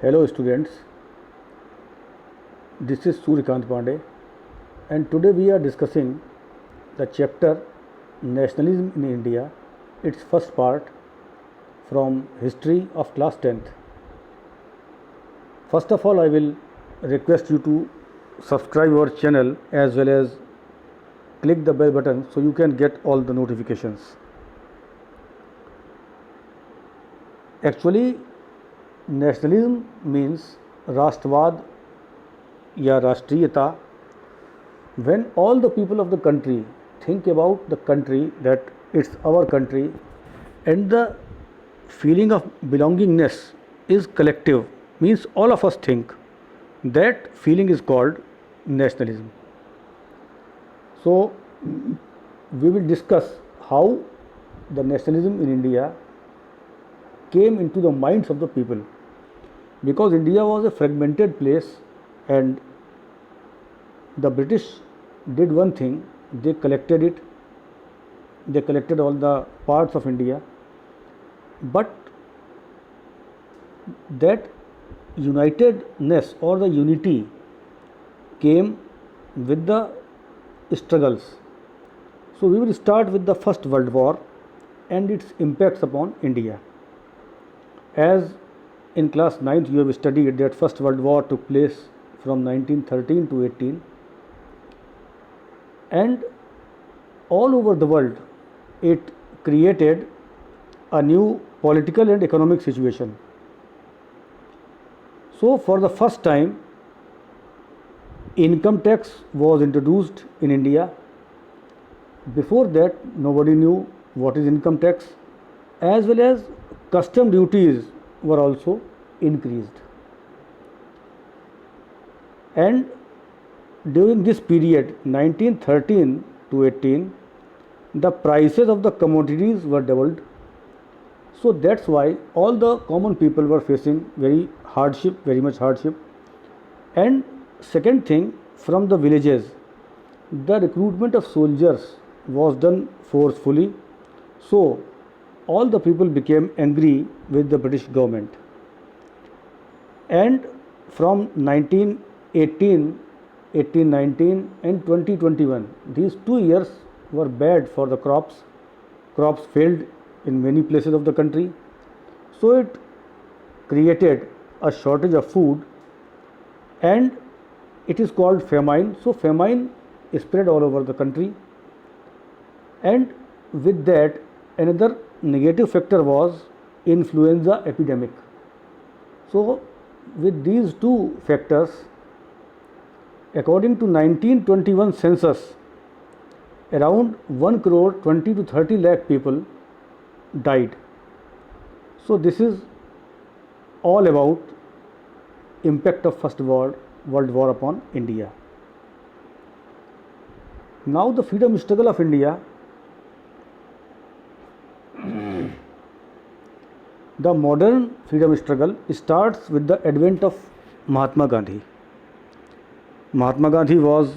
Hello students, this is Suryakant Pandey and today we are discussing the chapter Nationalism in India, its first part from History of class 10th. First of all, I will request you to subscribe our channel as well as click the bell button so you can get all the notifications. Actually, nationalism means Rashtravad या राष्ट्रीयता. When all the people of the country think about the country, that it's our country, and the feeling of belongingness is collective, means all of us think, that feeling is called nationalism. So we will discuss how the nationalism in India came into the minds of the people, because India was a fragmented place and the British did one thing: they collected it, they collected all the parts of India, but that unitedness or the unity came with the struggles. So we will start with the First World War and its impacts upon India. As in class 9th you have studied that First World War took place from 1913 to 18, and all over the world it created a new political and economic situation. So for the first time income tax was introduced in India. Before that nobody knew what is income tax, as well as custom duties were also increased. And during this period 1913 to 18, the prices of the commodities were doubled. So that's why all the common people were facing very much hardship. And second thing, from the villages the recruitment of soldiers was done forcefully. So all the people became angry with the British government. And from 1918, 1819 and 2021, these 2 years were bad for the crops. Crops failed in many places of the country. So it created a shortage of food and it is called famine. So famine spread all over the country, and with that another negative factor was influenza epidemic. So with these two factors, according to 1921 census, around 1 crore 20 to 30 lakh people died. So this is all about impact of First World War upon India. Now the freedom struggle of India. The modern freedom struggle starts with the advent of Mahatma Gandhi. Mahatma Gandhi was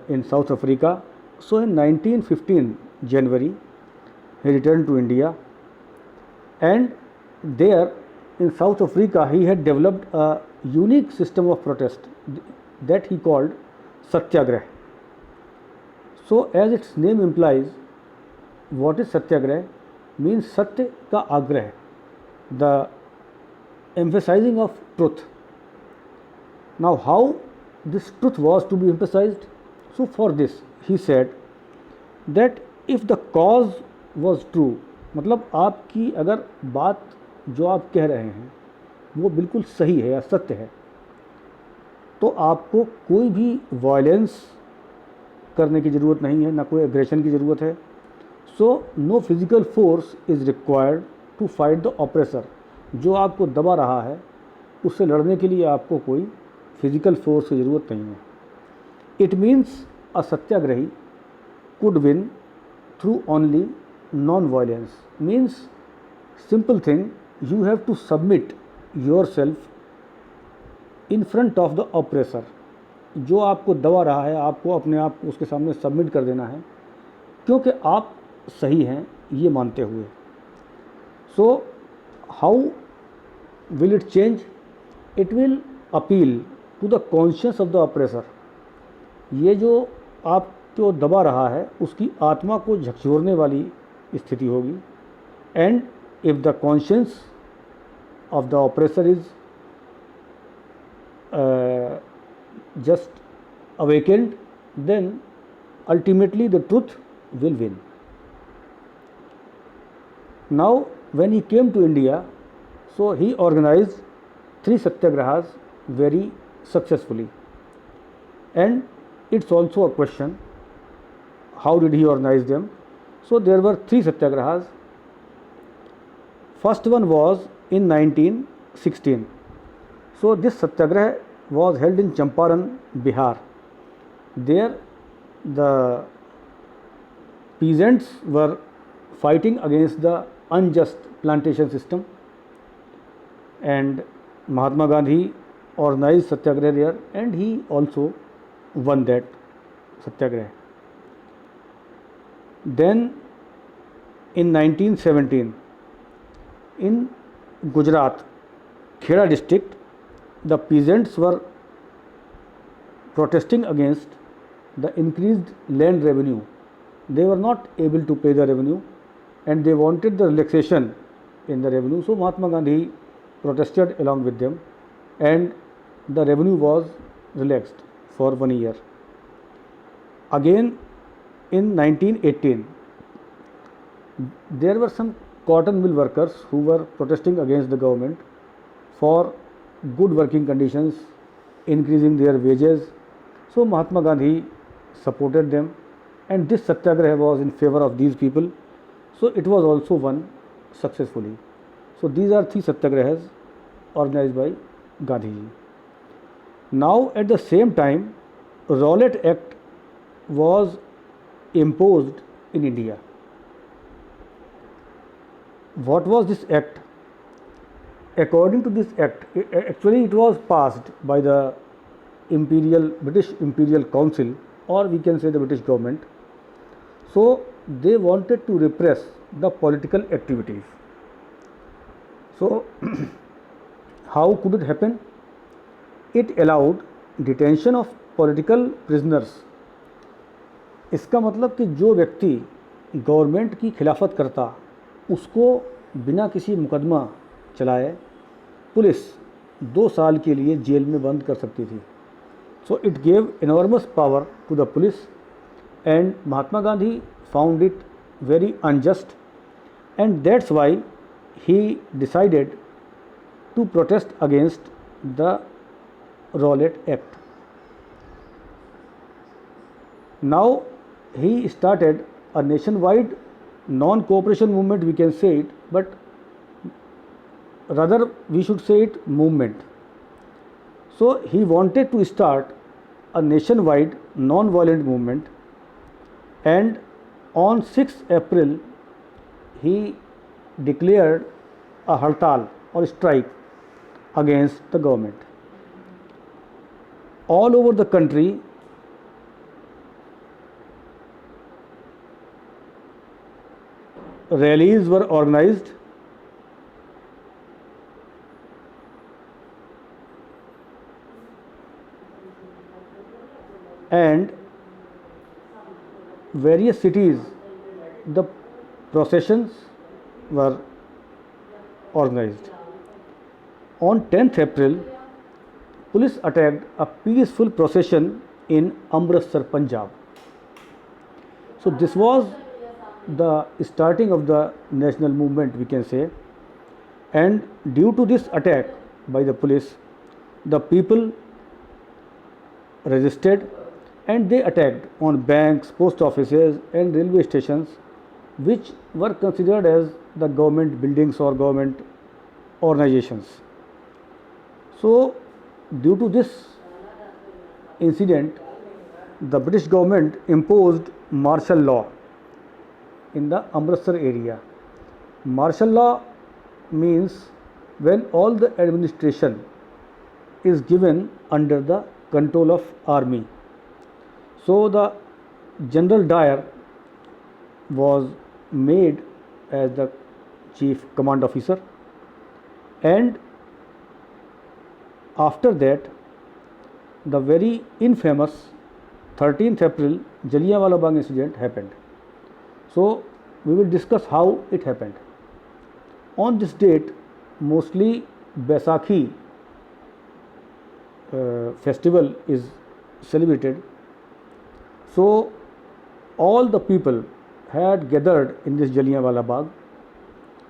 in South Africa. So in 1915 January he returned to India, and there in South Africa he had developed a unique system of protest that he called Satyagrah. So as its name implies, what is Satyagrah? Means Satya ka Agrah, the emphasizing of truth. Now how this truth was to be emphasized? So for this he said that if the cause was true, मतलब आपकी अगर बात जो आप कह रहे हैं वो बिल्कुल सही है या सत्य है, तो आपको कोई भी वायलेंस करने की ज़रूरत नहीं है, ना कोई एग्रेशन की ज़रूरत है. So no physical force is required to fight the oppressor. जो आपको दबा रहा है उससे लड़ने के लिए आपको कोई फिजिकल फोर्स की ज़रूरत नहीं है. It means a satyagrahi could win through only non violence. Means simple thing, you have to submit yourself in front of the oppressor. जो आपको दबा रहा है आपको अपने आप उसके सामने सबमिट कर देना है, क्योंकि आप सही हैं ये मानते हुए. So how will it change? It will appeal to the conscience of the oppressor. ये जो आपको दबा रहा है उसकी आत्मा को झकझोरने वाली स्थिति होगी. And if the conscience of the oppressor is just awakened, then ultimately the truth will win. Now when he came to India, so he organized 3 satyagrahas very successfully, and it's also a question how did he organize them. So there were 3 satyagrahas. First one was in 1916. So this satyagraha was held in Champaran, Bihar. There the peasants were fighting against the unjust plantation system, and Mahatma Gandhi organized satyagraha there, and he also won that satyagraha. Then in 1917 in Gujarat, Kheda district, the peasants were protesting against the increased land revenue. They were not able to pay the revenue and they wanted the relaxation in the revenue. So Mahatma Gandhi protested along with them and the revenue was relaxed for 1 year. Again in 1918, there were some cotton mill workers who were protesting against the government for good working conditions, increasing their wages. So Mahatma Gandhi supported them and this satyagraha was in favor of these people. So it was also won successfully. So these are 3 satyagrahas organized by Gandhiji. Now at the same time, Rowlatt Act was imposed in India. What was this act? According to this act, actually it was passed by the British Imperial Council, or we can say the British government. So they wanted to repress the political activities. So how could it happen? It allowed detention of political prisoners. इसका मतलब कि जो व्यक्ति government की खिलाफत करता उसको बिना किसी मुकदमा चलाए पुलिस 2 साल के लिए जेल में बंद कर सकती थी. So it gave enormous power to the police and Mahatma Gandhi found it very unjust and that's why he decided to protest against the Rowlatt Act. Now he started a nationwide non-cooperation movement, we can say it, but rather we should say it movement. So he wanted to start a nationwide non-violent movement, and on 6th April he declared a hartal or strike against the government. All over the country rallies were organized and various cities the processions were organized. On 10th April, police attacked a peaceful procession in Amritsar, Punjab. So this was the starting of the national movement, we can say, and due to this attack by the police, the people resisted and they attacked on banks, post offices and railway stations, which were considered as the government buildings or government organizations. So due to this incident, the British government imposed martial law in the Amritsar area. Martial law means when all the administration is given under the control of army. So the General Dyer was made as the chief command officer, and after that, the very infamous 13th April Jallianwala Bagh incident happened. So, we will discuss how it happened. On this date, mostly Baisakhi festival is celebrated. So, all the people had gathered in this Jallianwala Bagh.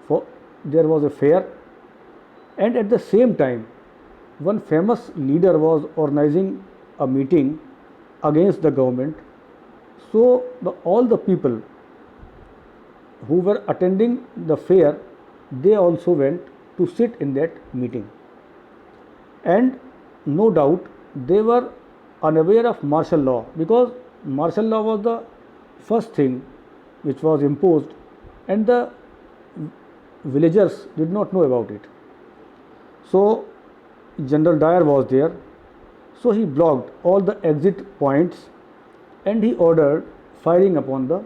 For there was a fair, and at the same time, one famous leader was organizing a meeting against the government. So, all the people who were attending the fair, they also went to sit in that meeting. And no doubt they were unaware of martial law, because martial law was the first thing which was imposed, and the villagers did not know about it. So, General Dyer was there, so he blocked all the exit points and he ordered firing upon the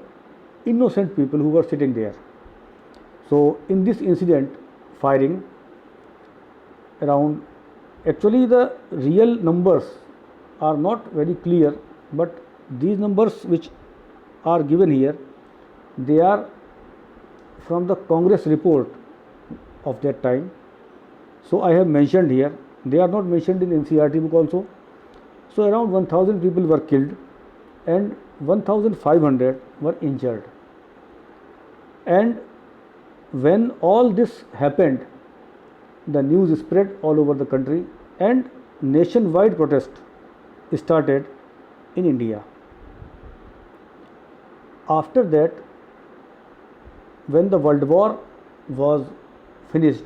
innocent people who were sitting there. So, in this incident, firing around, actually the real numbers are not very clear, but these numbers which are given here, they are from the Congress report of that time. So, I have mentioned here, they are not mentioned in NCERT book also. So, around 1000 people were killed and 1500 were injured. And when all this happened, the news spread all over the country and nationwide protest started in India. After that, when the World War was finished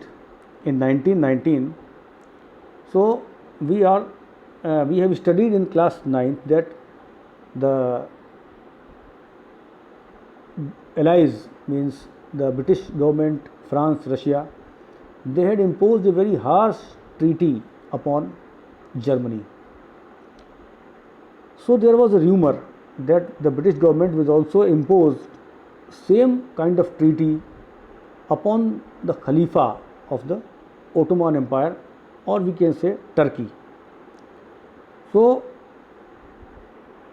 in 1919, so we have studied in class 9th that the allies, means the British government, France, Russia, they had imposed a very harsh treaty upon Germany. So there was a rumor that the British government will also impose same kind of treaty upon the Khalifa of the Ottoman Empire, or we can say Turkey. So,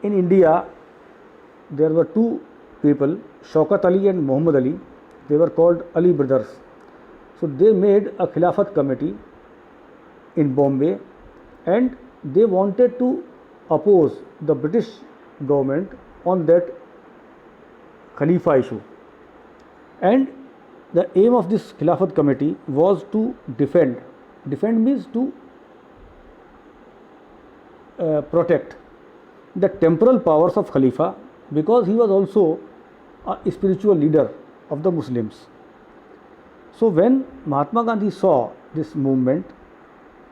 in India, there were two people, Shaukat Ali and Muhammad Ali. They were called Ali brothers. So, they made a Khilafat committee in Bombay, and they wanted to oppose the British government on that Khalifa issue. And the aim of this Khilafat committee was to defend means to protect the temporal powers of Khalifa, because he was also a spiritual leader of the Muslims. So, when Mahatma Gandhi saw this movement,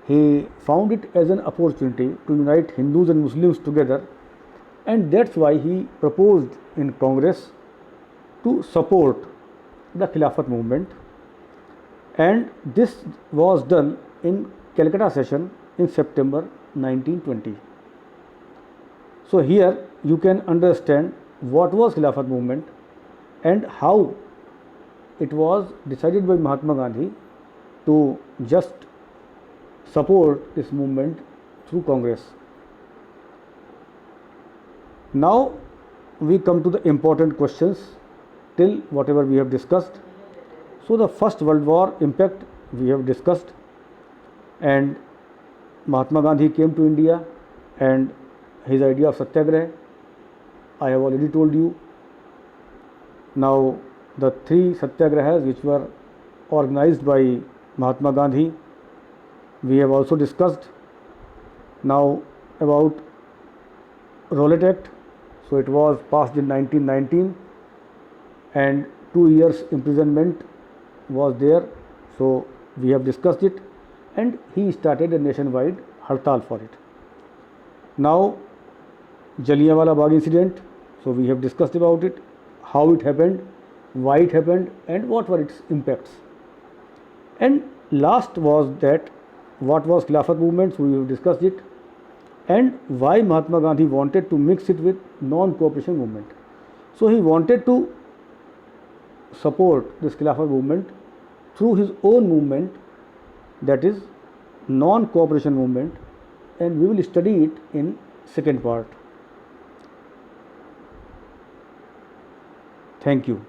he found it as an opportunity to unite Hindus and Muslims together, and that's why he proposed in Congress to support the Khilafat movement, and this was done in Calcutta session in September 1920. So, here you can understand what was Khilafat movement and how it was decided by Mahatma Gandhi to just support this movement through Congress. Now we come to the important questions till whatever we have discussed. So, the First World War impact we have discussed, and Mahatma Gandhi came to India and his idea of Satyagraha I have already told you. Now, the three Satyagrahas which were organized by Mahatma Gandhi, we have also discussed. Now, about Rowlatt Act, so it was passed in 1919 and 2 years imprisonment was there, so we have discussed it, and he started a nationwide hartal for it. Now, Jallianwala Bagh incident, so we have discussed about it, how it happened, why it happened, and what were its impacts. And last was that what was Khilafat movement, so we have discussed it, and why Mahatma Gandhi wanted to mix it with non-cooperation movement. So he wanted to support this Khilafat movement through his own movement, that is non-cooperation movement, and we will study it in second part. Thank you.